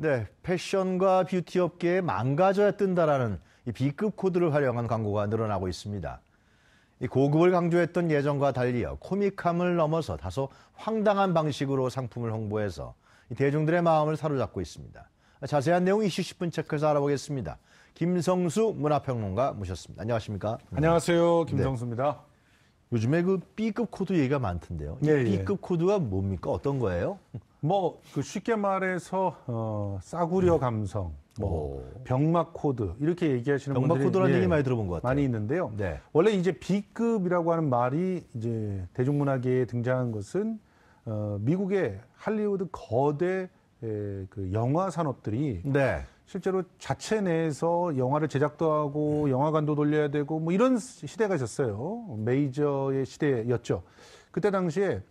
네, 패션과 뷰티 업계에 망가져야 뜬다라는 이 B급 코드를 활용한 광고가 늘어나고 있습니다. 이 고급을 강조했던 예전과 달리어 코믹함을 넘어서 다소 황당한 방식으로 상품을 홍보해서 이 대중들의 마음을 사로잡고 있습니다. 자세한 내용 이슈 10분 체크해서 알아보겠습니다. 김성수 문화평론가 모셨습니다. 안녕하십니까? 안녕하세요. 김성수입니다. 네. 요즘에 그 B급 코드 얘기가 많던데요. 이 B급 코드가 뭡니까? 어떤 거예요? 쉽게 말해서 싸구려 감성, 병맛 코드 이렇게 얘기하시는 분들이 병맛 코드라는 얘기 많이 들어본 것 같아요. 많이 있는데요. 네. 원래 이제 B급이라고 하는 말이 이제 대중문화계에 등장한 것은 미국의 할리우드 거대 그 영화 산업들이 네. 실제로 자체 내에서 영화를 제작도 하고 영화관도 돌려야 되고 뭐 이런 시대가 있었어요. 메이저의 시대였죠. 그때 당시에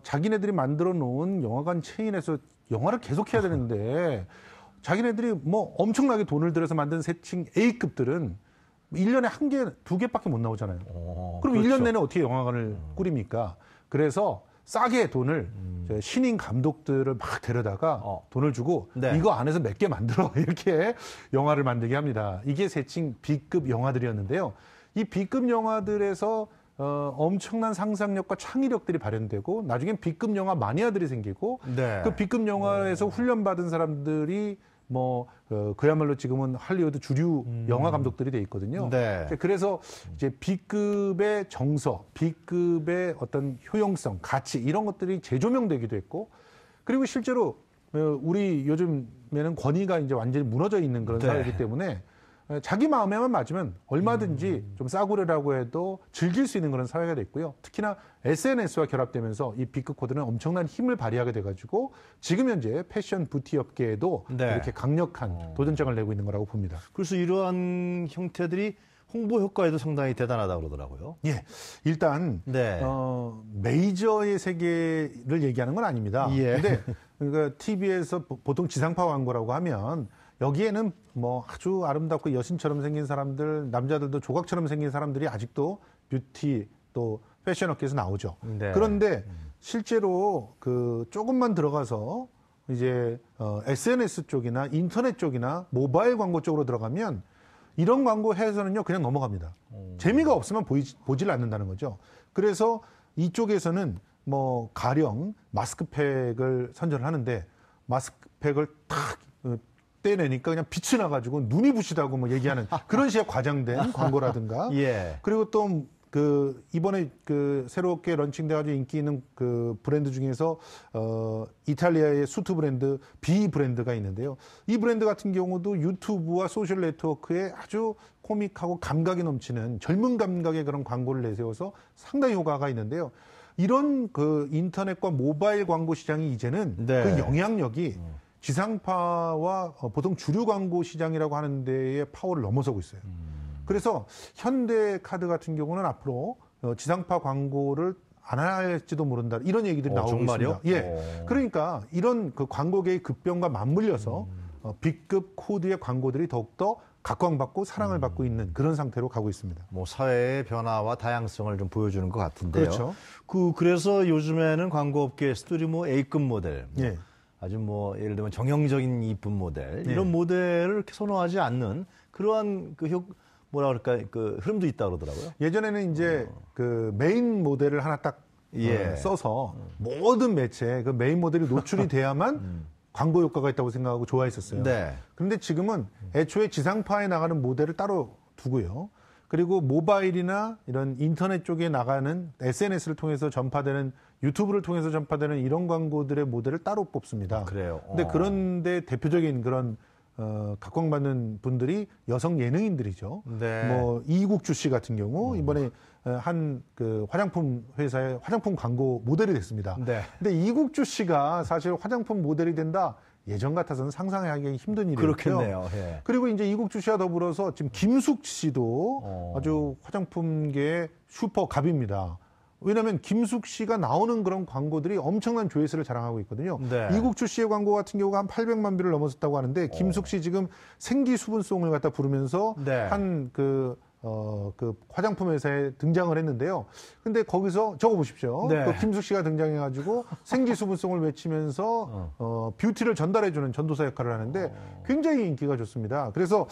자기네들이 만들어 놓은 영화관 체인에서 영화를 계속 해야 되는데 자기네들이 뭐 엄청나게 돈을 들여서 만든 새칭 A급들은 1년에 한 개, 두 개밖에 못 나오잖아요. 그럼 그렇죠. 1년 내내 어떻게 영화관을 꾸립니까? 그래서 싸게 돈을 신인 감독들을 막 데려다가 돈을 주고 네. 이거 안에서 몇 개 만들어 이렇게 영화를 만들게 합니다. 이게 새칭 B급 영화들이었는데요. 이 B급 영화들에서 엄청난 상상력과 창의력들이 발현되고 나중엔 B급 영화 마니아들이 생기고 네. 그 B급 영화에서 훈련받은 사람들이 그야말로 지금은 할리우드 주류 영화 감독들이 돼 있거든요. 네. 그래서 이제 B급의 정서, B급의 어떤 효용성, 가치 이런 것들이 재조명되기도 했고 그리고 실제로 우리 요즘에는 권위가 이제 완전히 무너져 있는 그런 네. 사회이기 때문에 자기 마음에만 맞으면 얼마든지 좀 싸구려라고 해도 즐길 수 있는 그런 사회가 됐고요. 특히나 SNS와 결합되면서 이 B급 코드는 엄청난 힘을 발휘하게 돼가지고 지금 현재 패션 뷰티 업계에도 네. 이렇게 강력한 도전장을 내고 있는 거라고 봅니다. 그래서 이러한 형태들이 홍보 효과에도 상당히 대단하다고 그러더라고요. 예, 일단 네. 메이저의 세계를 얘기하는 건 아닙니다. 예. 근데 그러니까 TV에서 보통 지상파 광고라고 하면 여기에는 뭐 아주 아름답고 여신처럼 생긴 사람들, 남자들도 조각처럼 생긴 사람들이 아직도 뷰티 또 패션 업계에서 나오죠. 네. 그런데 실제로 그 조금만 들어가서 이제 SNS 쪽이나 인터넷 쪽이나 모바일 광고 쪽으로 들어가면 이런 광고 해서는요 그냥 넘어갑니다. 재미가 없으면 보질 않는다는 거죠. 그래서 이쪽에서는 뭐 가령 마스크팩을 선전을 하는데 마스크팩을 탁 떼내니까 그냥 빛이 나가지고 눈이 부시다고 뭐 얘기하는 그런 식의 과장된 광고라든가. 예. 그리고 또 이번에 새롭게 런칭돼가지고 인기 있는 그 브랜드 중에서 이탈리아의 수트 브랜드 B 브랜드가 있는데요. 이 브랜드 같은 경우도 유튜브와 소셜 네트워크에 아주 코믹하고 감각이 넘치는 젊은 감각의 그런 광고를 내세워서 상당히 효과가 있는데요. 이런 그 인터넷과 모바일 광고 시장이 이제는 네. 그 영향력이 지상파와 보통 주류 광고 시장이라고 하는 데의 파워를 넘어서고 있어요. 그래서 현대카드 같은 경우는 앞으로 지상파 광고를 안 할지도 모른다. 이런 얘기들이 나오고 정말요? 있습니다. 예. 그러니까 이런 그 광고계의 급변과 맞물려서 B급 코드의 광고들이 더욱더 각광받고 사랑을 받고 있는 그런 상태로 가고 있습니다. 뭐 사회의 변화와 다양성을 좀 보여주는 것 같은데요. 그렇죠. 그래서 요즘에는 광고업계에서도 뭐 A급 모델, 예. 아주 뭐 예를 들면 정형적인 이쁜 모델 예. 이런 모델을 이렇게 선호하지 않는 그러한 뭐라 그럴까 그 흐름도 있다 그러더라고요. 예전에는 이제 그 메인 모델을 하나 딱 예. 써서 모든 매체에 그 메인 모델이 노출이 돼야만 광고 효과가 있다고 생각하고 좋아했었어요. 네. 그런데 지금은 애초에 지상파에 나가는 모델을 따로 두고요. 그리고 모바일이나 이런 인터넷 쪽에 나가는 SNS를 통해서 전파되는 유튜브를 통해서 전파되는 이런 광고들의 모델을 따로 뽑습니다. 그래요. 근데 그런데 대표적인 그런 각광받는 분들이 여성 예능인들이죠. 네. 뭐 이국주 씨 같은 경우 이번에 한 그 화장품 회사의 화장품 광고 모델이 됐습니다. 네. 근데 이국주 씨가 사실 화장품 모델이 된다 예전 같아서는 상상하기 힘든 일이었고요. 그렇겠네요. 예. 그리고 이제 이국주 씨와 더불어서 지금 김숙 씨도 아주 화장품계의 슈퍼 갑입니다. 왜냐하면 김숙 씨가 나오는 그런 광고들이 엄청난 조회수를 자랑하고 있거든요. 네. 이국주 씨의 광고 같은 경우가 한 800만 뷰를 넘었었다고 하는데 김숙 씨 지금 생기수분송을 갖다 부르면서 네. 한 그 그 화장품 회사에 등장을 했는데요. 근데 거기서 적어보십시오. 네. 그 김숙 씨가 등장해가지고 생기수분송을 외치면서 뷰티를 전달해주는 전도사 역할을 하는데 굉장히 인기가 좋습니다. 그래서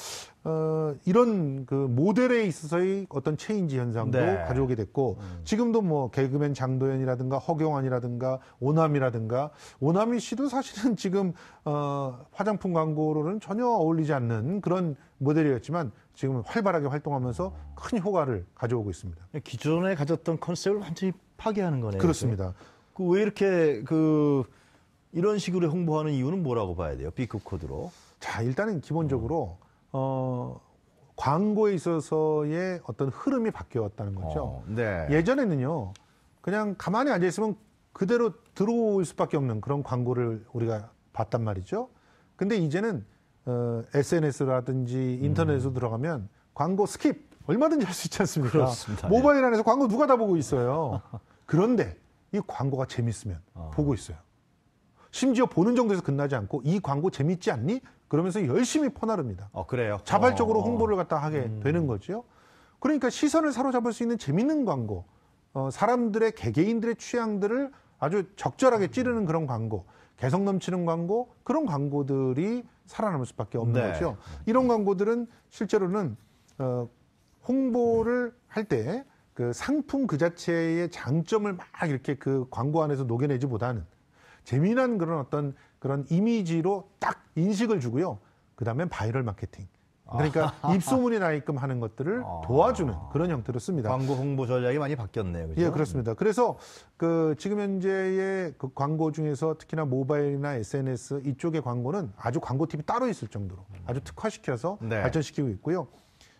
이런 그 모델에 있어서의 어떤 체인지 현상도 네. 가져오게 됐고 지금도 뭐 개그맨 장도연이라든가 허경환이라든가 오남이라든가 오남이 씨도 사실은 지금 화장품 광고로는 전혀 어울리지 않는 그런 모델이었지만 지금 활발하게 활동하면서 큰 효과를 가져오고 있습니다. 기존에 가졌던 컨셉을 완전히 파괴하는 거네요. 그렇습니다. 왜 이렇게 이런 식으로 홍보하는 이유는 뭐라고 봐야 돼요? B급 코드로. 자, 일단은 기본적으로 광고에 있어서의 어떤 흐름이 바뀌었다는 거죠. 네. 예전에는요, 그냥 가만히 앉아 있으면 그대로 들어올 수밖에 없는 그런 광고를 우리가 봤단 말이죠. 근데 이제는 SNS라든지 인터넷으로 들어가면 광고 스킵 얼마든지 할 수 있지 않습니까? 그렇습니다. 모바일 안에서 광고 누가 다 보고 있어요. 그런데 이 광고가 재밌으면 보고 있어요. 심지어 보는 정도에서 끝나지 않고 이 광고 재밌지 않니? 그러면서 열심히 퍼나릅니다. 그래요? 자발적으로 홍보를 갖다 하게 되는 거죠. 그러니까 시선을 사로잡을 수 있는 재밌는 광고, 사람들의 개개인들의 취향들을 아주 적절하게 찌르는 그런 광고, 개성 넘치는 광고, 그런 광고들이 살아남을 수밖에 없는 네. 거죠. 이런 광고들은 실제로는 홍보를 할 때 그 상품 그 자체의 장점을 막 이렇게 그 광고 안에서 녹여내지보다는 재미난 그런 어떤 그런 이미지로 딱 인식을 주고요. 그다음엔 바이럴 마케팅. 그러니까 입소문이 나게끔 하는 것들을 도와주는 그런 형태로 씁니다. 광고 홍보 전략이 많이 바뀌었네요. 그죠? 예, 그렇습니다. 그래서 지금 현재의 그 광고 중에서 특히나 모바일이나 SNS 이쪽의 광고는 아주 광고 팁이 따로 있을 정도로 아주 특화시켜서 네. 발전시키고 있고요.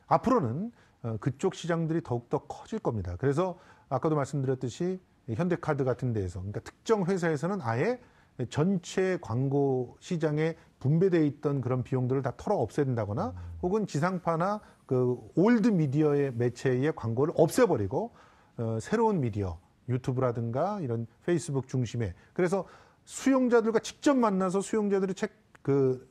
앞으로는 그쪽 시장들이 더욱더 커질 겁니다. 그래서 아까도 말씀드렸듯이 현대카드 같은 데에서, 그러니까 특정 회사에서는 아예 전체 광고 시장에 분배되어 있던 그런 비용들을 다 털어 없애야 된다거나 혹은 지상파나 그 올드 미디어의 매체의 광고를 없애버리고 새로운 미디어, 유튜브라든가 이런 페이스북 중심의, 그래서 수용자들과 직접 만나서 수용자들이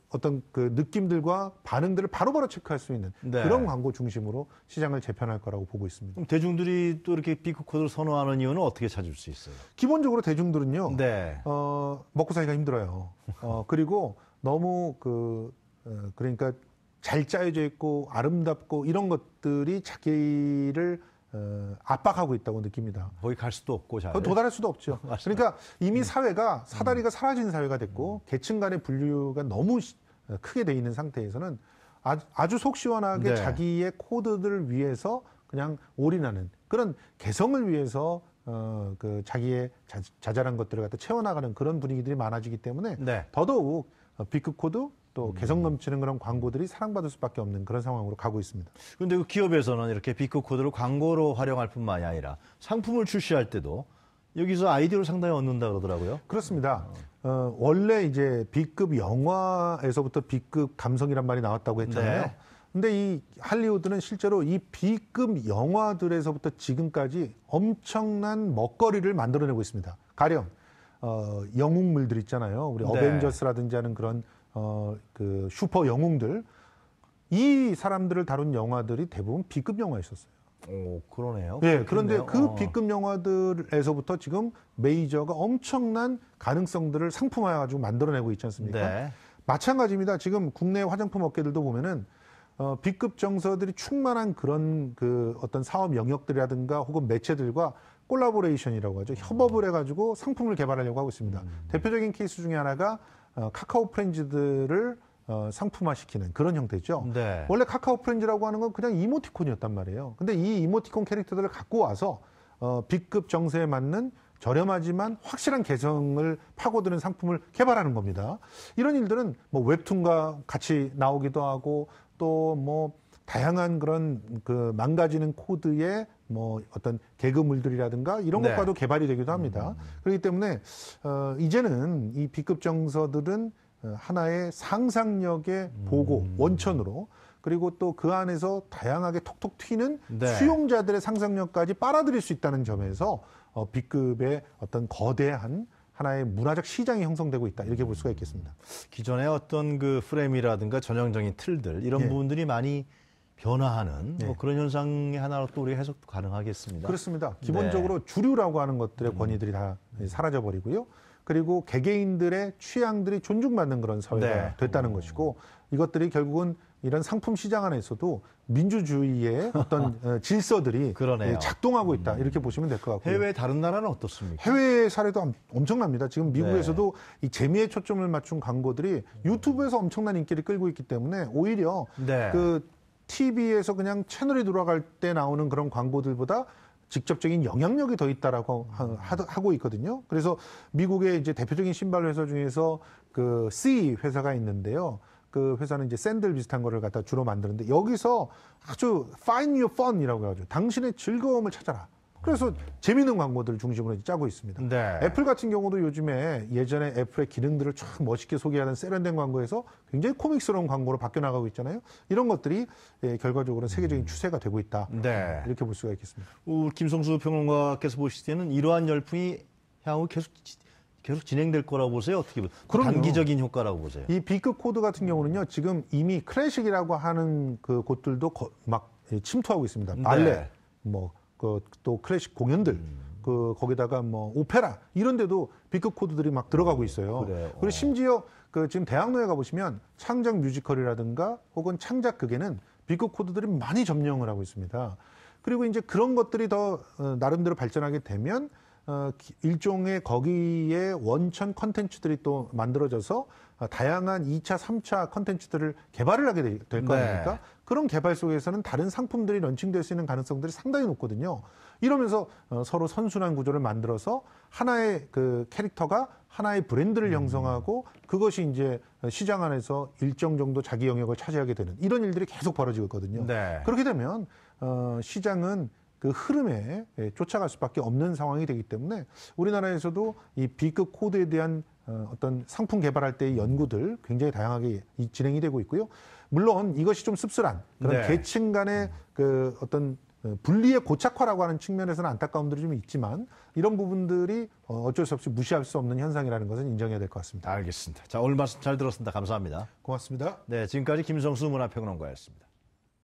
어떤 그 느낌들과 반응들을 바로바로 체크할 수 있는 네. 그런 광고 중심으로 시장을 재편할 거라고 보고 있습니다. 그럼 대중들이 또 이렇게 B급 코드를 선호하는 이유는 어떻게 찾을 수 있어요? 기본적으로 대중들은요, 네. 먹고 살기가 힘들어요. 그리고 너무 그러니까 잘 짜여져 있고 아름답고 이런 것들이 자기를 압박하고 있다고 느낍니다. 거기 갈 수도 없고 잘. 도달할 수도 없죠. 맞습니다. 그러니까 이미 사회가 사다리가 사라진 사회가 됐고 계층 간의 분류가 너무 크게 돼 있는 상태에서는 아주 속 시원하게 네. 자기의 코드들을 위해서 그냥 올인하는 그런 개성을 위해서 그 자기의 자잘한 것들을 갖다 채워나가는 그런 분위기들이 많아지기 때문에 네. 더더욱 B급 코드 또 개성 넘치는 그런 광고들이 사랑받을 수밖에 없는 그런 상황으로 가고 있습니다. 그런데 그 기업에서는 이렇게 B급 코드를 광고로 활용할 뿐만이 아니라 상품을 출시할 때도 여기서 아이디어를 상당히 얻는다 그러더라고요. 그렇습니다. 원래 이제 B급 영화에서부터 B급 감성이란 말이 나왔다고 했잖아요. 네. 근데 이 할리우드는 실제로 이 B급 영화들에서부터 지금까지 엄청난 먹거리를 만들어내고 있습니다. 가령 영웅물들 있잖아요. 우리 네. 어벤져스라든지 하는 그런 그 슈퍼 영웅들, 이 사람들을 다룬 영화들이 대부분 B급 영화였었어요. 오, 그러네요. 예, 그런데 그렇겠네요. 그 B급 영화들에서부터 지금 메이저가 엄청난 가능성들을 상품화해가지고 만들어내고 있지 않습니까? 네. 마찬가지입니다. 지금 국내 화장품 업계들도 보면은 B급 정서들이 충만한 그런 그 어떤 사업 영역들이라든가 혹은 매체들과 콜라보레이션이라고 하죠. 협업을 해가지고 상품을 개발하려고 하고 있습니다. 대표적인 케이스 중에 하나가 카카오 프렌즈들을 상품화시키는 그런 형태죠. 네. 원래 카카오 프렌즈라고 하는 건 그냥 이모티콘이었단 말이에요. 근데 이 이모티콘 캐릭터들을 갖고 와서 B급 정서에 맞는 저렴하지만 확실한 개성을 파고드는 상품을 개발하는 겁니다. 이런 일들은 뭐 웹툰과 같이 나오기도 하고 또 뭐 다양한 그런 그 망가지는 코드의 뭐 어떤 개그물들이라든가 이런 네. 것과도 개발이 되기도 합니다. 그렇기 때문에 이제는 이 B급 정서들은 하나의 상상력의 보고 원천으로, 그리고 또 그 안에서 다양하게 톡톡 튀는 네. 수용자들의 상상력까지 빨아들일 수 있다는 점에서 B급의 어떤 거대한 하나의 문화적 시장이 형성되고 있다, 이렇게 볼 수가 있겠습니다. 기존의 어떤 그 프레임이라든가 전형적인 틀들 이런 예. 부분들이 많이 변화하는 네. 뭐 그런 현상의 하나로 또 우리가 해석도 가능하겠습니다. 그렇습니다. 기본적으로 주류라고 하는 것들의 권위들이 다 사라져 버리고요. 그리고 개개인들의 취향들이 존중받는 그런 사회가 네. 됐다는 것이고, 이것들이 결국은 이런 상품 시장 안에서도 민주주의의 어떤 질서들이 그러네요. 작동하고 있다, 이렇게 보시면 될 것 같고요. 해외 다른 나라는 어떻습니까? 해외 사례도 엄청납니다. 지금 미국에서도 이 재미에 초점을 맞춘 광고들이 유튜브에서 엄청난 인기를 끌고 있기 때문에 오히려 네. 그 TV에서 그냥 채널이 돌아갈 때 나오는 그런 광고들보다 직접적인 영향력이 더 있다라고 하고 있거든요. 그래서 미국의 이제 대표적인 신발 회사 중에서 그 C 회사가 있는데요. 그 회사는 이제 샌들 비슷한 거를 갖다 주로 만드는데, 여기서 아주 find your fun이라고 해가지고 당신의 즐거움을 찾아라. 그래서 재미있는 광고들을 중심으로 짜고 있습니다. 네. 애플 같은 경우도 요즘에 예전에 애플의 기능들을 쫙 멋있게 소개하는 세련된 광고에서 굉장히 코믹스러운 광고로 바뀌어 나가고 있잖아요. 이런 것들이 결과적으로 세계적인 추세가 되고 있다. 네. 이렇게 볼 수가 있겠습니다. 김성수 평론가께서 보실 때는 이러한 열풍이 향후 계속 진행될 거라고 보세요? 어떻게 보세요? 그럼요. 단기적인 효과라고 보세요? 이 B급 코드 같은 경우는요, 지금 이미 클래식이라고 하는 그 곳들도 막 침투하고 있습니다. 발레, 네. 또 클래식 공연들, 거기다가 오페라, 이런 데도 B급 코드들이 막 들어가고 있어요. 그래요. 그리고 심지어 지금 대학로에 가보시면 창작 뮤지컬이라든가 혹은 창작 극에는 B급 코드들이 많이 점령을 하고 있습니다. 그리고 이제 그런 것들이 더 나름대로 발전하게 되면 일종의 거기에 원천 컨텐츠들이 또 만들어져서 다양한 2차, 3차 컨텐츠들을 개발을 하게 될 거 아닙니까? 네. 그런 개발 속에서는 다른 상품들이 런칭될 수 있는 가능성들이 상당히 높거든요. 이러면서 서로 선순환 구조를 만들어서 하나의 그 캐릭터가 하나의 브랜드를 형성하고, 그것이 이제 시장 안에서 일정 정도 자기 영역을 차지하게 되는 이런 일들이 계속 벌어지고 있거든요. 네. 그렇게 되면 시장은 그 흐름에 쫓아갈 수밖에 없는 상황이 되기 때문에 우리나라에서도 이 B급 코드에 대한 어떤 상품 개발할 때의 연구들 굉장히 다양하게 진행이 되고 있고요. 물론 이것이 좀 씁쓸한 그런 네. 계층 간의 그 어떤 분리의 고착화라고 하는 측면에서는 안타까움들이 좀 있지만, 이런 부분들이 어쩔 수 없이 무시할 수 없는 현상이라는 것은 인정해야 될 것 같습니다. 알겠습니다. 자, 오늘 말씀 잘 들었습니다. 감사합니다. 고맙습니다. 네, 지금까지 김성수 문화평론가였습니다.